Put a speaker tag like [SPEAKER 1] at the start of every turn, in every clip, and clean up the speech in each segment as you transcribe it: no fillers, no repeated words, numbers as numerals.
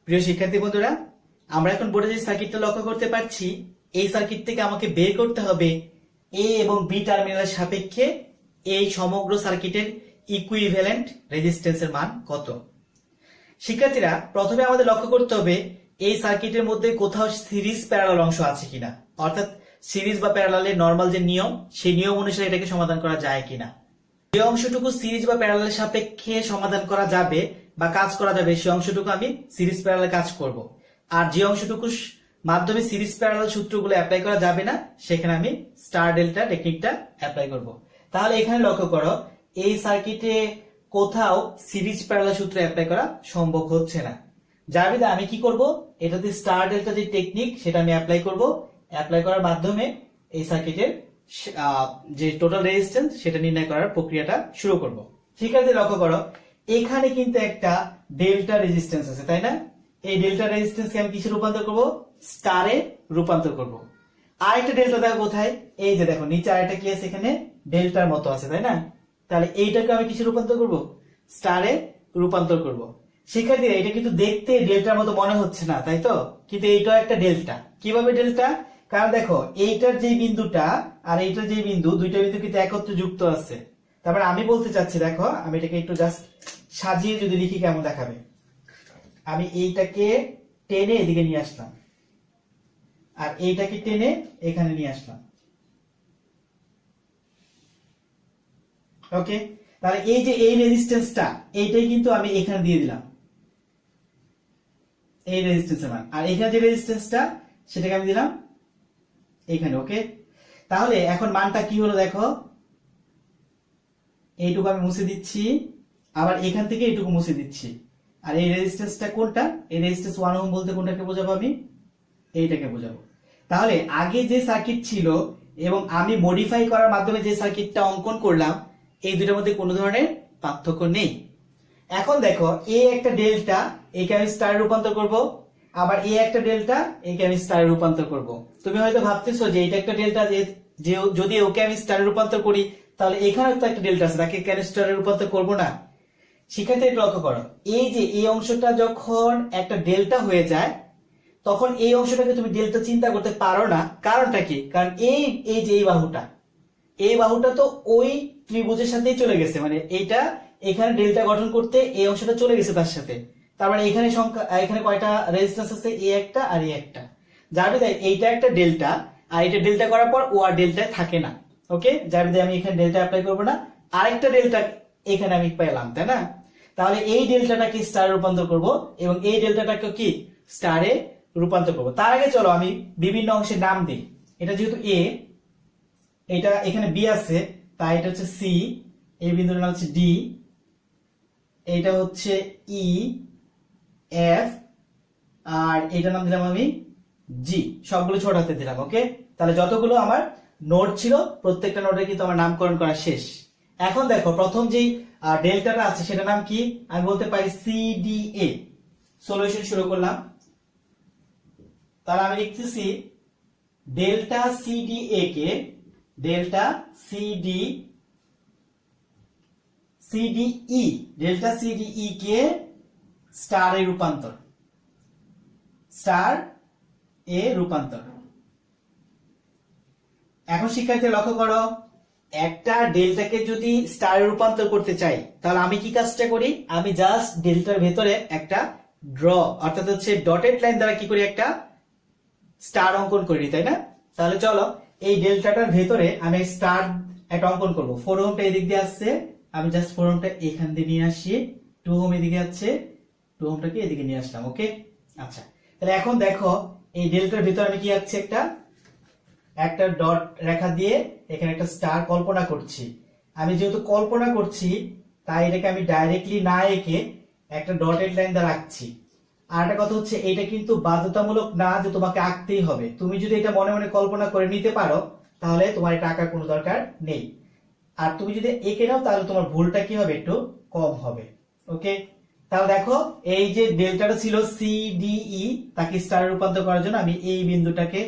[SPEAKER 1] প্রিয় শিক্ষার্থী বন্ধুরা, আমরা এখন বোর্ডে যে সার্কিটটা লক্ষ্য করতে পারছি, এই সার্কিট থেকে আমাকে বের করতে হবে এ এবং বি টার্মিনালের সাপেক্ষে এই সমগ্র সার্কিটের ইকুইভ্যালেন্ট রেজিস্ট্যান্সের মান কত। শিক্ষার্থীরা, প্রথমে আমাদের লক্ষ্য করতে হবে এই সার্কিটের মধ্যে কোথাও সিরিজ প্যারালাল অংশ আছে কিনা, অর্থাৎ সিরিজ বা প্যারালালের নরমাল যে নিয়ম, সেই নিয়ম অনুসারে এটাকে সমাধান করা যায় কিনা। যে অংশটুকু সিরিজ বা প্যারালালের সাপেক্ষে সমাধান করা যাবে বা কাজ করা যাবে, সেই অংশটুকু আমি সিরিজ প্যারালাল কাজ করব। আর যে অংশটুকু মাধ্যমে সিরিজ প্যারালাল সূত্রগুলো অ্যাপ্লাই করা যাবে না, সেখানে আমি স্টার ডেল্টা টেকনিকটা অ্যাপ্লাই করব। তাহলে এখানে লক্ষ্য করো, এই সার্কিটে কোথাও সিরিজ প্যারালাল সূত্র অ্যাপ্লাই করা সম্ভব হচ্ছে না। যার বিধে আমি কি করব, এটাতে স্টার ডেল্টা যে টেকনিক সেটা আমি অ্যাপ্লাই করব। অ্যাপ্লাই করার মাধ্যমে এই সার্কিটের যে টোটাল রেজিস্ট্যান্স সেটা নির্ণয় করার প্রক্রিয়াটা শুরু করব। ঠিক আছে, লক্ষ্য করো, এখানে কিন্তু একটা ডেল্টা রেজিস্ট্যান্স আছে, তাই না? এই ডেল্টা রেজিস্ট্যান্সকে আমি কিসে রূপান্তর করব? স্টারে রূপান্তর করব। আরেকটা ডেল্টা দেখো কোথায়, এই যে দেখো নিচে আরেকটা কি আছে, এখানে ডেল্টার মতো আছে, তাই না? তাহলে এইটাকে আমি কিসে রূপান্তর করব? স্টারে রূপান্তর করব। শিক্ষার্থীরা, এটা কিন্তু দেখতে ডেল্টার মতো মনে হচ্ছে না, তাই তো? কিন্তু এইটাও একটা ডেল্টা। কিভাবে ডেল্টা? কারণ দেখো, এইটার যে বিন্দুটা আর এইটার যে বিন্দু, দুইটা বিন্দু কিন্তু একত্রে যুক্ত আছে। তারপরে আমি বলতে চাচ্ছি, দেখো আমি এটাকে একটু জাস্ট সাজিয়ে যদি লিখি কেমন দেখাবে। আমি এইটাকে টেনে এদিকে নিয়ে আসলাম আর এইটাকে টেনে এখানে নিয়ে আসলাম। ওকে, তাহলে এই যে এই রেজিস্ট্যান্সটা, এইটাই কিন্তু আমি এখানে দিয়ে দিলাম, এই রেজিস্ট্যান্সের মান। আর এখানে যে রেজিস্ট্যান্সটা সেটাকে আমি দিলাম এখানে। ওকে, তাহলে এখন মানটা কি হলো দেখো, এইটুকু আমি মুছে দিচ্ছি, আবার এখান থেকে এইটুকু মুছে দিচ্ছি। আর এই রেজিস্ট্যান্সটা কোনটা? এই রেজিস্ট্যান্স 1 ওহম বলতে কোনটাকে বোঝাবো? আমি এইটাকে বোঝাবো। তাহলে আগে যে সার্কিট ছিল এবং আমি মডিফাই করার মাধ্যমে যে সার্কিটটা অঙ্কন করলাম, এই দুটোর মধ্যে কোনো ধরনের পার্থক্য নেই। এখন দেখো, এ একটা ডেল্টা, একে আমি স্টারে রূপান্তর করব, আবার এ একটা ডেল্টা, একে আমি স্টারে রূপান্তর করব। তুমি হয়তো ভাবতেছো যে এটা একটা ডেল্টা, যে যদি ওকে আমি স্টারে রূপান্তর করি, তাহলে এখানে তো একটা ডেল্টা আছে, তাকে কেন স্টারে রূপান্তর করব না? শিক্ষার্থী, একটু লক্ষ্য করো, এই যে এই অংশটা যখন একটা ডেল্টা হয়ে যায়, তখন এই অংশটাকে তুমি ডেল্টা চিন্তা করতে পারো না। কারণটা কি? কারণ এই যে এই বাহুটা তো ওই ত্রিভুজের সাথেই চলে গেছে, মানে এইটা এখানে ডেল্টা গঠন করতে এই অংশটা চলে গেছে তার সাথে। তার মানে এখানে সংখ্যা, এখানে কয়টা রেজিস্ট্যান্স আছে? এ একটা আর এ একটা। যার বিধে এইটা একটা ডেল্টা, আর এটা ডেল্টা করার পর ও আর ডেল্টায় থাকে না। ওকে, যার বিধে আমি এখানে ডেল্টা অ্যাপ্লাই করবো না। আরেকটা ডেল্টা এখানে আমি পেলাম, তাই না? তাহলে এই ডেল্টাটাকে স্টারে রূপান্তর করব এবং এই ডেল্টাটাকে কি স্টারে রূপান্তর করব। তার আগে চলো আমি বিভিন্ন অংশের নাম দিই। এটা যেহেতু এ, এটা এখানে বি আছে, তাই এটা হচ্ছে সি, এই বিন্দুর নাম হচ্ছে ডি, এইটা হচ্ছে ই, এফ, আর এইটার নাম দিলাম আমি জি। সবগুলো ছোট হাতে দিলাম। ওকে, তাহলে যতগুলো আমার নোড ছিল, প্রত্যেকটা নোডে কিন্তু আমার নামকরণ করা শেষ। এখন দেখো, প্রথম যেই ডেল্টাটা আছে সেটার নাম কি? আমি বলতে পারি সিডিএ। সলিউশন শুরু করলাম। তাহলে আমি লিখতেছি ডেল্টা সিডিএ কে, ডেল্টা সিডিই, ডেল্টা সিডিই কে স্টারে রূপান্তর, স্টার এ রূপান্তর। এখন শিক্ষার্থী লক্ষ্য করো, একটা ডেল্টাকে যদি স্টারে রূপান্তর করতে চাই, তাহলে আমি কি কাজটা করি? আমি জাস্ট ডেল্টার ভেতরে একটা ড্র, অর্থাৎ হচ্ছে ডটেড লাইন দ্বারা কি করি, একটা স্টার অঙ্কন করি, তাই না? তাহলে চলো, এই ডেল্টাটার ভেতরে আমি স্টার একটা অঙ্কন করব। 4 ওহমটা এদিক দিয়ে আসছে, আমি জাস্ট 4 ওহমটা এখান দিয়ে নিয়ে আসি, 2 ওহম এদিকে আছে, 2 ওহমটাকে এদিকে নিয়ে আসলাম। ওকে, আচ্ছা, তাহলে এখন দেখো, এই ডেল্টার ভিতরে আমি কি আছে, একটা ডট রেখা দিয়ে এখানে একটা স্টার কল্পনা করছি। আমি যেহেতু কল্পনা করছি, তাই এটাকে আমি ডাইরেক্টলি না এঁকে একটা ডটেড লাইন দ্বারা রাখছি। আর একটা কথা হচ্ছে, এটা কিন্তু বাধ্যতামূলক না যে তোমাকে আঁকতেই হবে। তুমি যদি এটা মনে মনে কল্পনা করে নিতে পারো, তাহলে তোমার এটা আঁকার কোনো দরকার নেই। আর তুমি যদি এঁকে নাও, তাহলে তোমার ভুলটা কি হবে, একটু কম হবে। ওকে, তাহলে দেখো, এই যে ডেল্টাটা ছিল সিডিই, তাকে স্টারে রূপান্তর করার জন্য আমি এই বিন্দুটাকে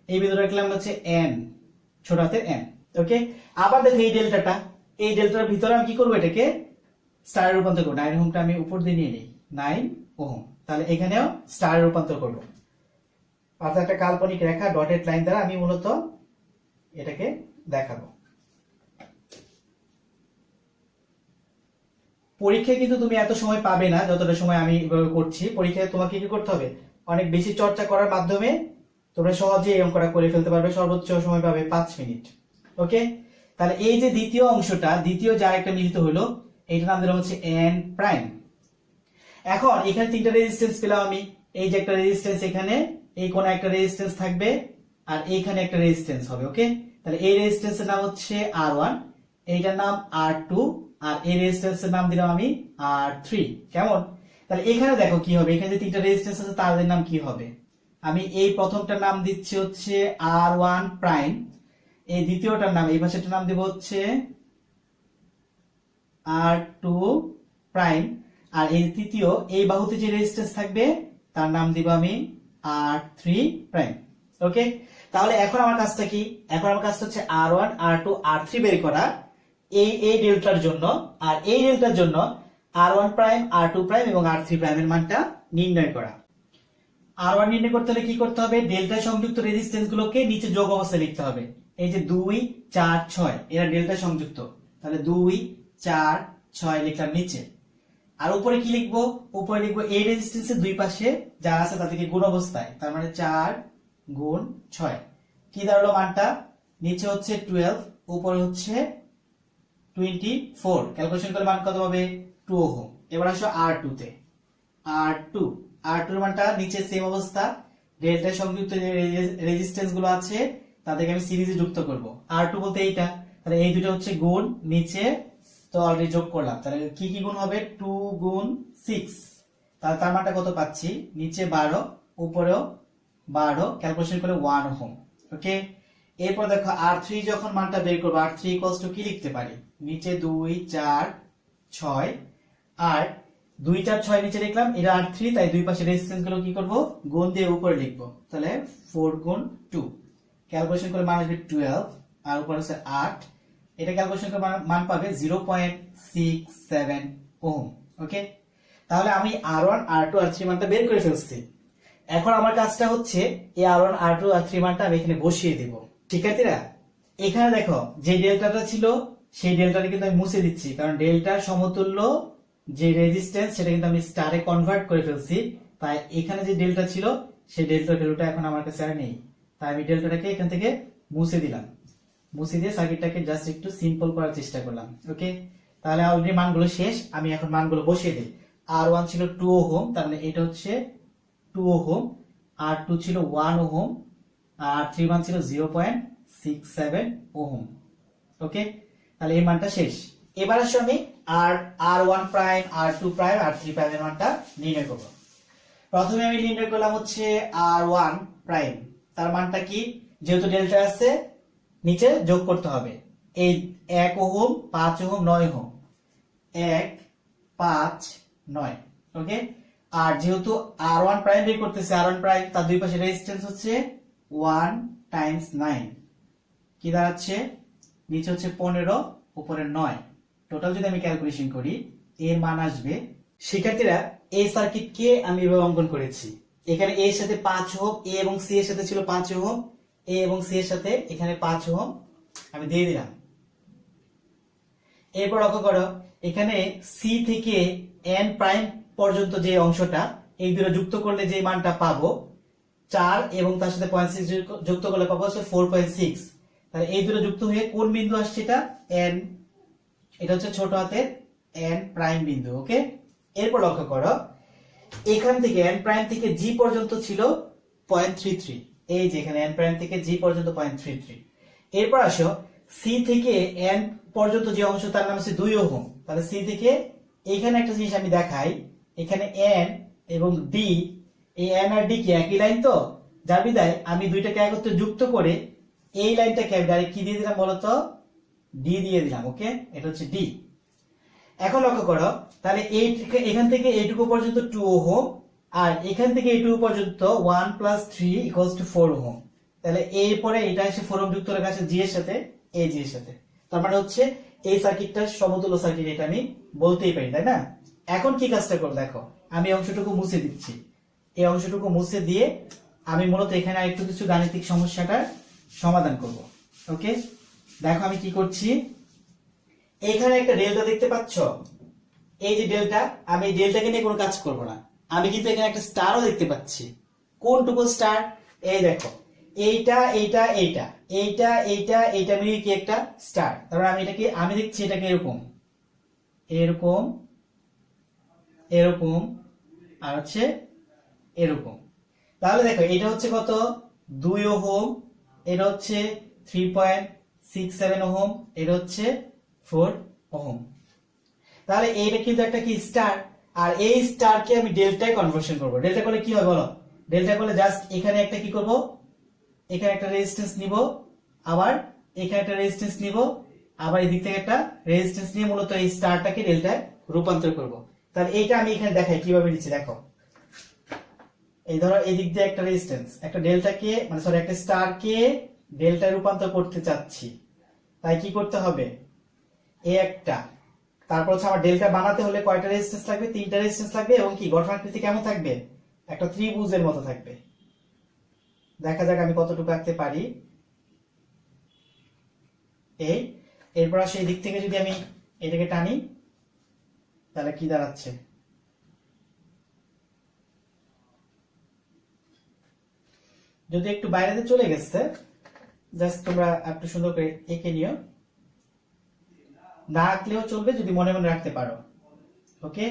[SPEAKER 1] লিখলাম হচ্ছে এন, ছোট হাতের এন। ওকে, আবার দেখো এই ডেল্টার ভিতরে আমি কি করবো, এটাকে স্টারে রূপান্তর করবো। 9 ওহমটা আমি উপর দিয়ে নিয়ে নিই, 9 ওহম। তাহলে এখানেও স্টারে রূপান্তর করব। অর্থাৎ একটা কাল্পনিক রেখা ডটেড লাইন দ্বারা আমি মূলত এটাকে দেখাবো। পরীক্ষায় কিন্তু তুমি এত সময় পাবে না যতটা সময় আমি এভাবে করছি। পরীক্ষায় তোমাকে কি করতে হবে, অনেক বেশি চর্চা করার মাধ্যমে তোমরা সহজে এই অঙ্কটা করে ফেলতে পারবে। সর্বোচ্চ সময় পাবে 5 মিনিট। ওকে, তাহলে এই যে দ্বিতীয় অংশটা, দ্বিতীয় যে আরেকটা মিলিত হলো, এইটার নাম দিলাম হচ্ছে এন প্রাইম। এখন এখানে তিনটা রেজিস্ট্যান্স পেলাম আমি। এই যে একটা রেজিস্ট্যান্স, এখানে এই কোণে একটা রেজিস্ট্যান্স থাকবে, আর এইখানে একটা রেজিস্ট্যান্স হবে। ওকে, তাহলে এই রেজিস্ট্যান্সের নাম হচ্ছে R1, এইটার নাম R2, আর এই রেজিস্ট্যান্সের নাম দিলাম আমি R3। কেমন? তাহলে এখানে দেখো কি হবে, এখানে যে তিনটা রেজিস্ট্যান্স আছে তাদের নাম কি হবে। আমি এই প্রথমটার নাম দিচ্ছি হচ্ছে R1 প্রাইম, এই দ্বিতীয়টার নাম, এই পাশেরটার নাম দেব হচ্ছে R2 প্রাইম, আর এই তৃতীয় এই বাহুতে যে রেজিস্ট্যান্স থাকবে তার নাম দিব আমি R3 প্রাইম। ওকে, তাহলে এখন আমার কাজটা কি, এখন আমার কাজটা হচ্ছে R1 R2 R3 বের করা এই ডেল্টার জন্য, আর এই ডেল্টার জন্য R1 প্রাইম R2 প্রাইম এবং R3 প্রাইমের মানটা নির্ণয় করা। R1 নির্ণয় করতে হলে কি করতে হবে, ডেল্টা সংযুক্ত রেজিস্ট্যান্স গুলোকে নিচে যোগ অবস্থায় লিখতে হবে। এই যে 2 4 6 এরা ডেল্টা সংযুক্ত, তাহলে 2 4 6 লিখলাম নিচে। আর উপরে কি লিখবো, উপরে লিখবো এই রেজিস্ট্যান্সের দুই পাশে যা আছে তাদেরকে গুণ অবস্থায়, তার মানে 4 গুণ 6 কি দাঁড়ালো মানটা, নিচে হচ্ছে 12, উপরে হচ্ছে 24। ক্যালকুলেশন করে মান কত হবে, 2 ওহম। এবার আসো R2 তে, R2 এর মানটা নিচে সেম অবস্থা, ডেল্টা সংযুক্ত যে রেজিস্ট্যান্স গুলো আছে তাদেরকে আমি সিরিজে যুক্ত করব। R2 বলতে এইটা, তাহলে এই দুটো হচ্ছে গুণ, নিচে তো অলরেডি যোগ করলাম, তাহলে কি কি গুণ হবে, 2 গুণ 6, তাহলে তার মানটা কত পাচ্ছি, নিচে 12 উপরেও 12, ক্যালকুলেশন করে 1 ওহম। ওকে, এরপর দেখো R3 যখন মানটা বের করবো, R3 ইকুয়ালস টু কি লিখতে পারি, নিচে 2 4 6, আর 2 4 6 নিচে লিখলাম, এটা R3, তাই দুই পাশে রেজিস্ট্যান্স গুলো কি করব, গুণ দিয়ে উপরে লিখবো, তাহলে 4 গুণ 2, ক্যালকুলেশন করে মান আসবে 12, আর উপরে আছে 8, এটা ক্যালকুলেশন করে মান পাবে 0.67 ওহম। ওকে, তাহলে আমি R1 R2 R3 মানটা বের করে ফেলছি। এখন আমার কাজটা হচ্ছে এই R1 R2 R3 মানটা আমি এখানে বসিয়ে দেব। শিক্ষার্থীরা, এখানে দেখো যে ডেল্টাটা ছিল সেই ডেল্টাটা কিন্তু আমি মুছে দিচ্ছি, কারণ ডেল্টার সমতুল্য যে রেজিস্ট্যান্স সেটা কিন্তু আমি স্টারে কনভার্ট করে ফেলছি, তাই এখানে যে ডেল্টা ছিল সেই ডেল্টার ভ্যালুটা এখন আমার কাছে আর নেই, তাই আমি ডেল্টাটাকে এখান থেকে মুছে দিলাম। মুছে দিয়ে সার্কিটটাকে জাস্ট একটু সিম্পল করার চেষ্টা করলাম। ওকে, তাহলে অলরেডি মানগুলো শেষ, আমি এখন মানগুলো বসিয়ে দিই। R1 ছিল 2 ওহম, তার মানে এটা হচ্ছে 2 ওহম, R2 ছিল 1 ওহম, আর R3 মান ছিল 0.67 ওহম। ওকে, তাহলে এই মানটা শেষ। এবার আসলে আমি R1 prime R2 prime R3 প্রাইমের মানটা নির্ণয় করব। প্রথমে আমি নির্ণয় করলাম হচ্ছে R1 প্রাইম, তার মানটা কি, যেহেতু ডেল্টা আছে নিচে যোগ করতে হবে, এই 1 ওহম 5 ওহম 9 ওহম, 1 5 9। ওকে, আর যেহেতু R1 প্রাইম বের করতেছে, R1 প্রাইম তার দুই পাশে রেজিস্ট্যান্স হচ্ছে 1 টাইমস 9, কি দাঁড়াচ্ছে, নিচে হচ্ছে 15 উপরে 9, টোটাল যদি আমি ক্যালকুলেশন করি এর মান আসবে। শিক্ষার্থীরা, এই সার্কিটকে আমি এভাবে অঙ্কন করেছি, এখানে এর সাথে 5 ওহম, এ এবং সি এর সাথে ছিল 5 ওহম, এ এবং সি এর সাথে এখানে 5 ওহম আমি দিয়ে দিলাম। এরপর লক্ষ্য করো, এখানে সি থেকে এন প্রাইম পর্যন্ত যে অংশটা, এই দুটো যুক্ত করলে যে মানটা পাবো 4 এবং তার সাথে 0.6 যুক্ত করলে পাবো হচ্ছে 4.6, তাহলে এই দুটো যুক্ত হয়ে কোন বিন্দু আসছে, এটা এন, এটা হচ্ছে ছোট হাতের এন প্রাইম বিন্দু। ওকে, এরপর লক্ষ্য করো, এখান থেকে এন প্রাইম থেকে জি পর্যন্ত ছিল 0.33, এই যে এখানে এন প্রাইম থেকে জি পর্যন্ত 0.33। এরপর আসো সি থেকে এন পর্যন্ত যে অংশ তার নাম হচ্ছে 2 ওহম, তাহলে সি থেকে এখানে একটা জিনিস আমি দেখাই, এখানে এন এবং ডি, এই এন আর ডি কি একই লাইন, তো যার বিদায় আমি দুইটাকে একত্রে যুক্ত করে এই লাইনটাকে আমি ডাইরেক্ট কি দিয়ে দিলাম বলতো, ডি দিয়ে দিলাম। ওকে, এটা হচ্ছে ডি। এখন লক্ষ্য করো, তাহলে এই এখান থেকে এইটুকু পর্যন্ত 2 ওহম, আর এখান থেকে এইটুকু পর্যন্ত 1 + 3 = 4 ওহম, তাহলে এরপরে এটা এসে 4 ওহম যুক্ত রাখা আছে জি এর সাথে, এই জি এর সাথে, তার মানে হচ্ছে এই সার্কিটটার সমতুল্য সার্কিট, এটা আমি বলতেই পারি, তাই না। এখন কি কাজটা করব দেখো, আমি অংশটুকু মুছে দিচ্ছি। এই অংশটুকু মুছে দিয়ে আমি মূলত এখানে আরেকটু কিছু গাণিতিক সমস্যাটার সমাধান করব। ওকে, দেখো আমি কি করছি। এখানে একটা ডেল্টা দেখতে পাচ্ছ, এই যে ডেল্টা, আমি এই ডেল্টাকে নিয়ে কোনো কাজ করব না। আমি কিন্তু এখানে একটা স্টারও দেখতে পাচ্ছি। কোনটুকু স্টার? এই দেখো, এইটা এইটা এইটা এইটা এইটা এইটা মিলিয়ে কি একটা স্টার। তারপরে আমি দেখছি এটাকে এরকম এরকম এরকম আর হচ্ছে এরকম। তাহলে দেখো এটা হচ্ছে কত, 2 ওহম, এটা হচ্ছে 3.67 ওহম, এটা হচ্ছে 4 ওহম। তাহলে এইটা কিন্তু একটা কি স্টার, আর এই স্টারকে আমি ডেল্টায় কনভার্সন করব। ডেল্টা করলে কি হয় বলো? ডেল্টা করলে জাস্ট এখানে একটা কি করব, এখানে একটা রেজিস্ট্যান্স নিব, আবার এখানে একটা রেজিস্ট্যান্স নিব, আবার এদিক থেকে একটা রেজিস্ট্যান্স নিয়ে মূলত এই স্টারটাকে ডেল্টায় রূপান্তর করব। তাহলে এইটা আমি এখানে দেখাই কিভাবে নিচ্ছি। দেখো, এই ধরো এদিক দিয়ে একটা রেজিস্ট্যান্স, একটা ডেল্টাকে মানে সরি একটা স্টারকে ডেল্টায় রূপান্তর করতে চাচ্ছি। তাই কি করতে হবে, এই একটা, তারপর হচ্ছে আমার ডেল্টা বানাতে হলে কয়টা রেজিস্ট্যান্স লাগবে? 3টা রেজিস্ট্যান্স লাগবে, এবং কি গঠনাকৃতি কেমন থাকবে? একটা ত্রিভুজের মতো থাকবে। দেখা যাক আমি কতটুকু আঁকতে পারি। এই এরপর আসে এই দিক থেকে যদি আমি এটাকে টানি, তাহলে কি দাঁড়াচ্ছে? যদি একটু বাইরেতে চলে গেছে, জাস্ট তোমরা একটু সুন্দর করে এঁকে নিও, না আঁকলেও চলবে যদি মনে মনে রাখতে পারো। ওকে,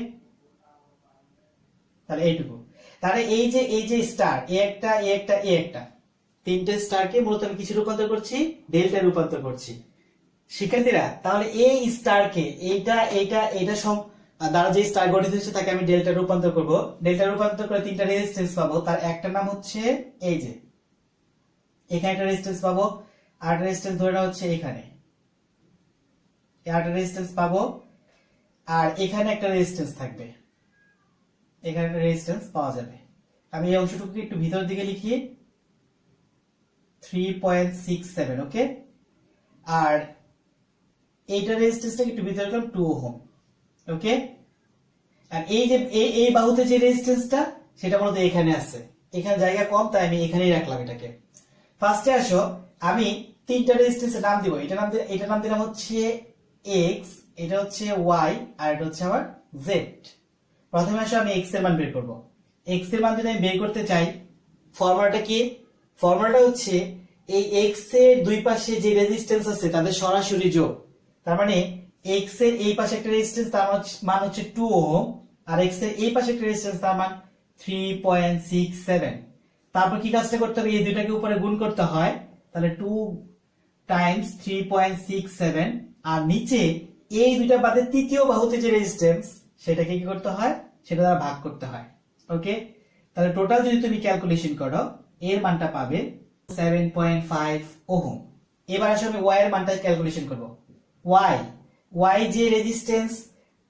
[SPEAKER 1] তাহলে এইটুকু। তাহলে এই যে স্টার, এ একটা এ একটা এ একটা, তিনটে স্টারকে মূলত আমি কিছু রূপান্তর করছি, ডেল্টা রূপান্তর করছি। শিক্ষার্থীরা, তাহলে এই স্টারকে এইটা এইটা এইটা সব দ্বারা যে স্টার গঠিত হচ্ছে তাকে আমি ডেল্টা রূপান্তর করব। ডেল্টা রূপান্তর করে 3টা রেজিস্ট্যান্স পাবো। তার একটা নাম হচ্ছে এই যে এখানে একটা রেজিস্ট্যান্স পাবো, আর রেজিস্ট্যান্স ধরে নেওয়া হচ্ছে এখানে, একটা রেজিস্ট্যান্স পাবো, আর এখানে একটা রেজিস্ট্যান্স থাকবে, এখানে একটা রেজিস্ট্যান্স পাওয়া যাবে। আমি এই অংশটুকুকে একটু ভিতরের দিকে লিখি, 3.67। ওকে, আর এইটা রেজিস্ট্যান্সটাকে একটু ভিতরে রাখলাম 2 ওহম। ওকে, আর এই যে এই বাহুতে যে রেজিস্ট্যান্সটা সেটা মূলত এখানে আছে, এখানে জায়গা কম তাই আমি এখানেই রাখলাম এটাকে। ফার্স্টে আসো, আমি 3টা রেজিস্ট্যান্সের নাম দিব। এটা নাম দিলাম হচ্ছে এক্স, এটা হচ্ছে ওয়াই, আর এটা হচ্ছে আমার জেড। প্রথমে আসো আমি এক্স এর মান বের করব। এক্স এর মান যদি আমি বের করতে চাই, ফর্মুলাটা কি? ফর্মুলাটা হচ্ছে এই এক্স এর দুই পাশে যে রেজিস্ট্যান্স আছে তাদের সরাসরি যোগ। তার মানে এক্স এর এই পাশে একটা রেজিস্ট্যান্স, তার মান হচ্ছে 2 ওহম, আর এক্স এর এই পাশে একটা রেজিস্ট্যান্স, তার মান 3.67। তারপর কি কাজটা করতে হবে? এই দুইটাকে উপরে গুণ করতে হয়, তাহলে 2 টাইমস 3.67, আর নিচে এই দুইটা বাদে তৃতীয় বাহুতে যে রেজিস্ট্যান্স সেটাকে কি করতে হয়? সেটা দ্বারা ভাগ করতে হয়। ওকে, তাহলে টোটাল যদি তুমি ক্যালকুলেশন করো, এর মানটা পাবে 7.5 ওহম। এবার আসলে আমি ওয়াই এর মানটা ক্যালকুলেশন করব। ওয়াই যে রেজিস্ট্যান্স,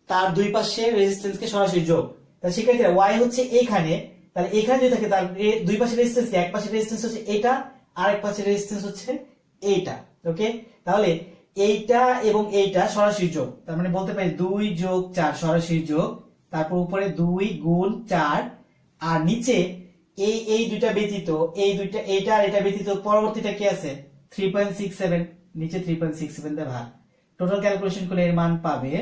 [SPEAKER 1] তার দুই পাশে রেজিস্ট্যান্সকে সরাসরি যোগ। তাহলে সেক্ষেত্রে ওয়াই হচ্ছে এইখানে, তাহলে এখানে যদি থাকে তার দুই পাশের রেজিস্ট্যান্স, এক পাশের রেজিস্ট্যান্স হচ্ছে এটা, আর এক পাশের রেজিস্ট্যান্স হচ্ছে এইটা। ওকে, তাহলে এইটা এবং এইটা সরাসরি যোগ, তার মানে বলতে পারি 2 যোগ 4 সরাসরি যোগ, তারপর উপরে 2 গুণ 4, আর নিচে এই দুইটা ব্যতীত এই দুইটা এইটা আর এটা ব্যতীত পরবর্তীটা কি আছে? 3.67, নিচে 3.67 দিয়ে ভাগ। টোটাল ক্যালকুলেশন করলে এর মান পাবে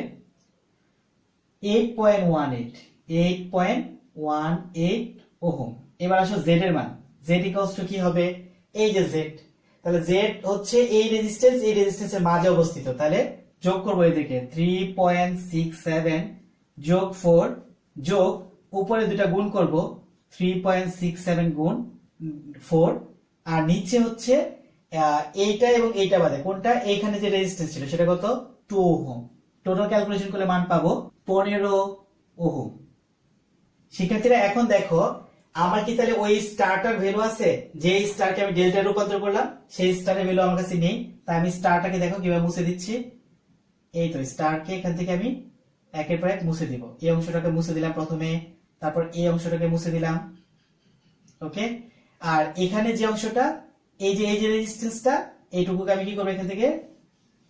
[SPEAKER 1] 8.18 ওহম। এবার আসো জেড এর মান। জেড ইকুয়ালস টু কি হবে? এই যে জেড, তাহলে জেড হচ্ছে এই রেজিস্ট্যান্সের মাঝে অবস্থিত। তাহলে যোগ করবো এদিকে 3.67 যোগ 4 যোগ উপরে দুটা গুণ করব, 3.67 গুণ 4, আর নিচে হচ্ছে এইটা এবং এইটা বাদে কোনটা? এইখানে যে রেজিস্ট্যান্স ছিল সেটা কত? 2 ওহম। টোটাল ক্যালকুলেশন করলে মান পাবো 15 ওহম। শিক্ষার্থীরা, এখন দেখো আমার কি তাহলে ওই স্টারটার ভ্যালু আছে? যে স্টারকে আমি ডেল্টা রূপান্তর করলাম সেই স্টারের ভ্যালু আমার কাছে নেই, তাই আমি স্টারটাকে দেখো কিভাবে মুছে দিচ্ছি। এই তো স্টারকে এখান থেকে আমি একের পর এক মুছে দিব। এই অংশটাকে মুছে দিলাম প্রথমে, তারপর এই অংশটাকে মুছে দিলাম। ওকে, আর এখানে যে অংশটা, এই যে রেজিস্ট্যান্সটা, এইটুকুকে আমি কি করবো? এখান থেকে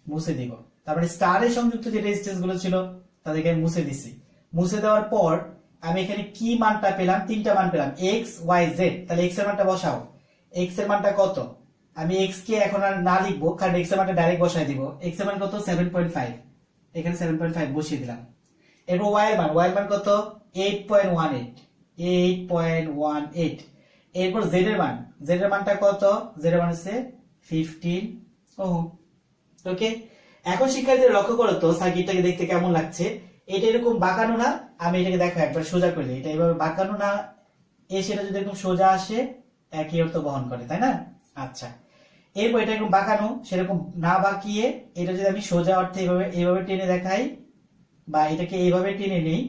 [SPEAKER 1] মুছে দিব। তারপরে স্টারের সংযুক্ত যে রেজিস্ট্যান্স গুলো ছিল তাদেরকে আমি মুছে দিছি। মুছে দেওয়ার পর আমি এখানে কি মানটা পেলাম, তিনটা মান পেলাম, এক্স ওয়াই জেড। তাহলে এক্স এর মানটা বসাও। এক্স এর মানটা কত, আমি এক্স কে এখন আর না লিখবো, কারণ এক্স এর মানটা ডাইরেক্ট বসাই দিব। এক্স এর মান কত, 7.5, এখানে 7.5 বসিয়ে দিলাম। এরপর ওয়াই এর মান কত, 8.18, 8.18। এরপর জেড এর মানটা কত, জেড এর মান হচ্ছে 15 ওহম। ওকে, এখন শিক্ষার্থীরা লক্ষ্য করো তো সার্কিটটাকে দেখতে কেমন লাগছে। এটা এরকম বাঁকানো না, আমি এটাকে দেখো একবার সোজা করে দিই। এটা এভাবে বাঁকানো না, সেটা যদি এরকম সোজা আসে একই অর্থ বহন করে, তাই না? আচ্ছা, এরপর এটা এরকম বাঁকানো, সেরকম না বাঁকিয়ে এটা যদি আমি সোজা অর্থে এইভাবে টেনে দেখাই, বা এটাকে এইভাবে টেনে নেই,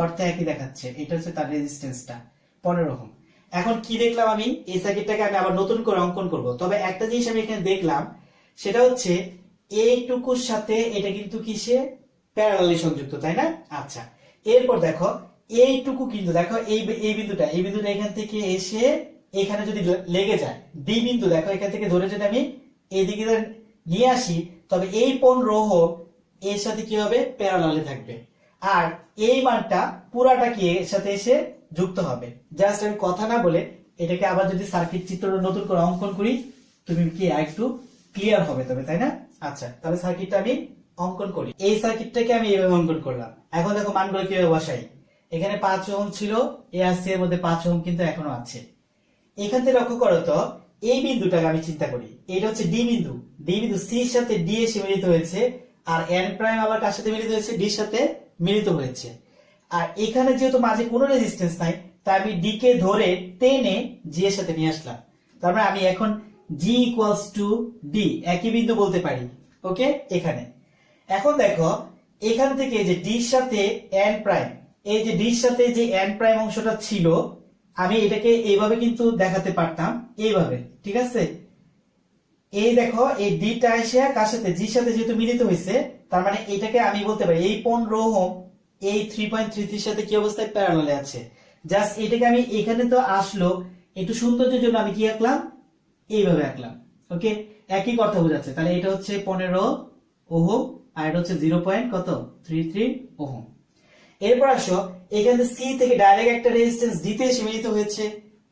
[SPEAKER 1] অর্থে একই দেখাচ্ছে। এটা হচ্ছে তার রেজিস্ট্যান্সটা 15 ওহম। এখন কি দেখলাম, আমি এই সার্কিটটাকে আমি আবার নতুন করে অঙ্কন করব। তবে একটা জিনিস আমি এখানে দেখলাম, সেটা হচ্ছে এইটুকুর সাথে এটা কিন্তু কিসে, প্যারালালি সংযুক্ত, তাই না? আচ্ছা, এরপর দেখো এইটুকু কিন্তু দেখো এই বিন্দুটা এখান থেকে এসে এখানে যদি লেগে যায়, ডি বিন্দু দেখো এখান থেকে ধরে যদি আমি এইদিকে নিয়ে আসি, তবে এই 15 ওহম এর সাথে কি হবে, প্যারালালে থাকবে। আর এই মানটা পুরাটা কি এর সাথে এসে যুক্ত হবে। জাস্ট আমি কথা না বলে এটাকে আবার যদি সার্কিট চিত্র নতুন করে অঙ্কন করি, তুমি কি একটু ক্লিয়ার হবে তবে, তাই না? আচ্ছা, তাহলে সার্কিটটা আমি অঙ্কন করি। এই সার্কিটটাকে আমি এইভাবে অঙ্কন করলাম। এখন দেখো মানগুলো কিভাবে বসাই। এখানে 5 ওহম ছিল, এ আর সি এর মধ্যে 5 ওহম কিন্তু এখনো আছে। এখান থেকে লক্ষ্য করো তো, এই বিন্দুটাকে আমি চিন্তা করি, এটা হচ্ছে ডি বিন্দু। সি এর সাথে ডি এসে মিলিত হয়েছে, আর এন প্রাইম আবার কার সাথে মিলিত হয়েছে, ডির সাথে মিলিত হয়েছে। আর এখানে যেহেতু মাঝে কোনো রেজিস্ট্যান্স নাই, তাই আমি ডি কে ধরে টেনে জি এর সাথে নিয়ে আসলাম। তার মানে আমি এখন জি ইকুয়ালস টু ডি, একই বিন্দু বলতে পারি। ওকে, এখানে এখন দেখো এখান থেকে যে ডির সাথে এন প্রাইম, এই যে ডির সাথে যে এন প্রাইম অংশটা ছিল, আমি এটাকে এইভাবে কিন্তু দেখাতে পারতাম, এইভাবে, ঠিক আছে? এই দেখো এই ডিটা এসে কার সাথে, জির সাথে যেহেতু মিলিত হয়েছে, তার মানে এটাকে আমি বলতে পারি এই 15 ওহম এই 3.33 সাথে কি অবস্থায়, প্যারালালে আছে। জাস্ট এটাকে আমি এখানে তো আসলো, একটু সৌন্দর্যের জন্য আমি কি আঁকলাম, এইভাবে আঁকলাম। ওকে, একই কথা বোঝাচ্ছে। তাহলে এটা হচ্ছে 15 ওহম, আর এটা হচ্ছে 0.33 ওহম। এরপর আসো, এখানে সি থেকে ডাইরেক্ট একটা রেজিস্ট্যান্স ডি তে মিলিত হয়েছে,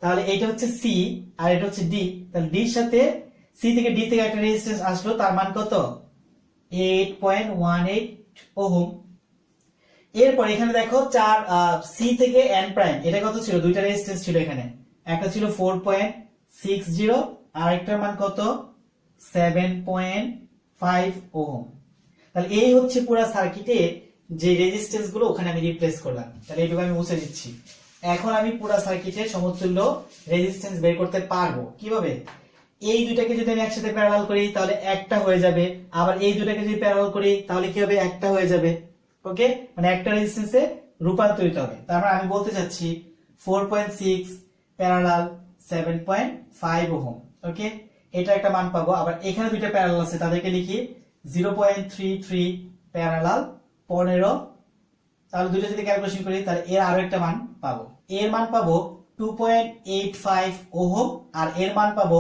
[SPEAKER 1] তাহলে এটা হচ্ছে সি আর এটা হচ্ছে ডি। তাহলে ডির সাথে সি থেকে ডি থেকে একটা রেজিস্ট্যান্স আসলো, তার মান কত, 8.18 ওহম। এরপর এখানে দেখো সি থেকে এন প্রাইম, এটা কত ছিল, দুইটা রেজিস্ট্যান্স ছিল এখানে, একটা ছিল 4.60 আর একটার মান কত, 7.5 ওহম। তাহলে এই হচ্ছে পুরো সার্কিটে যে রেজিস্ট্যান্স গুলো ওখানে আমি রিপ্লেস করলাম। তাহলে এইটুকু আমি মুছে দিচ্ছি। এখন আমি পুরো সার্কিটের সমতুল্য রেজিস্ট্যান্স বের করতে পারবো কিভাবে। এই দুইটাকে যদি আমি একসাথে প্যারালাল করি তাহলে একটা হয়ে যাবে, আবার এই দুটাকে যদি প্যারালাল করি তাহলে কি হবে, একটা হয়ে যাবে। ওকে, মানে একটা রেজিস্ট্যান্সে রূপান্তরিত হবে। তার মানে আমি বলতে চাচ্ছি 4.6 প্যারালাল 7.5 ওহম। ওকে, এটা একটা মান পাবো। আবার এখানে দুইটা প্যারালাল আছে, তাদেরকে লিখি 0.33 প্যারালাল 15। তাহলে দুইটা যদি ক্যালকুলেশন করি তাহলে এর আরো একটা মান পাবো। এর মান পাবো 2.85 ওহম, আর এর মান পাবো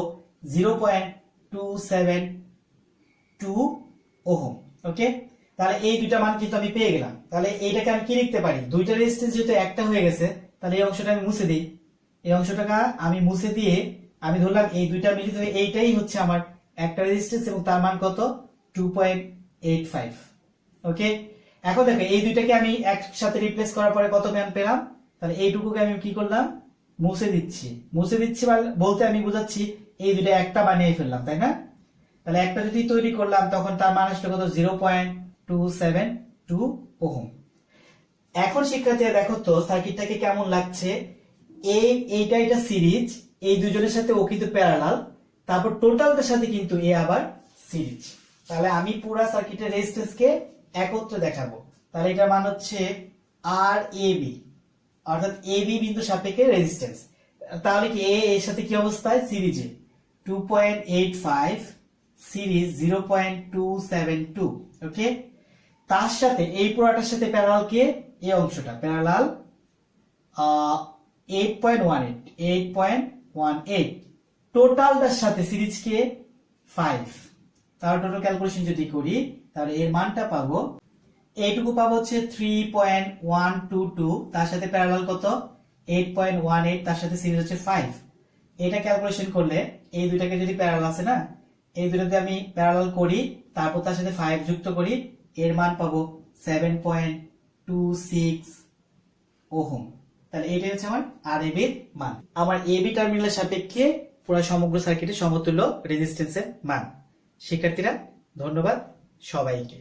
[SPEAKER 1] 0.272 ওহম। ওকে, তাহলে এই দুইটা মান কিন্তু আমি পেয়ে গেলাম। তাহলে এইটাকে আমি কি লিখতে পারি, দুইটা রেজিস্ট্যান্স যেহেতু একটা হয়ে গেছে, তাহলে এই অংশটা আমি মুছে দিই। এই অংশটাকে আমি মুছে দিয়ে আমি ধরলাম এই দুইটা মিলিত হয়ে এইটাই হচ্ছে আমার একটা রেজিস্ট্যান্স, এবং তার মান কত, 2.85। ওকে, এখন দেখো এই দুইটাকে আমি একসাথে রিপ্লেস করার পরে কত মান পেলাম। তাহলে এইটুকুকে আমি কি করলাম, মুছে দিচ্ছি বলতে আমি বুঝাচ্ছি এই দুইটা একটা বানিয়ে ফেললাম, তাই না? তাহলে একটা যদি তৈরি করলাম তখন তার মান আসলে কত, 0.272 ওহম। এখন শিক্ষার্থীরা দেখো তো সার্কিটটাকে কেমন লাগছে। এইটা সিরিজ, এই দুজনের সাথে ও কিন্তু প্যারালাল, তারপর টোটালটার সাথে কিন্তু এ আবার সিরিজ। তাহলে আমি পুরো সার্কিটের রেজিস্ট্যান্স কে একত্রে দেখাবো। তাহলে এটার মান হচ্ছে আর এ বি, অর্থাৎ এ বি বিন্দু সাপেক্ষে রেজিস্ট্যান্স। তাহলে কি এর সাথে কি অবস্থায়, সিরিজে 2.85 সিরিজ 0.272। ওকে, তার সাথে এই পুরাটার সাথে প্যারালাল কে, এই অংশটা প্যারালাল 8.18 টোটালটার সাথে সিরিজ কে 5। তাহলে টোটাল ক্যালকুলেশন যদি করি তাহলে এর মানটা পাবো এইটুকু পাবো হচ্ছে 3.122, তার সাথে প্যারালাল কত 8.18, তার সাথে সিরিজ হচ্ছে 5। এটা ক্যালকুলেশন করলে এই দুইটাকে যদি প্যারালাল আছে না, এই দুটোতে আমি প্যারালাল করি, তারপর তার সাথে 5 যুক্ত করি, এর মান পাবো 7.26 ওহম। তাহলে এটাই হচ্ছে আমার Rab এর মান, আমার এবি টার্মিনালের সাপেক্ষে পুরো সমগ্র সার্কিটের সমতুল্য রেজিস্ট্যান্সের মান। শিক্ষার্থীরা ধন্যবাদ সবাইকে।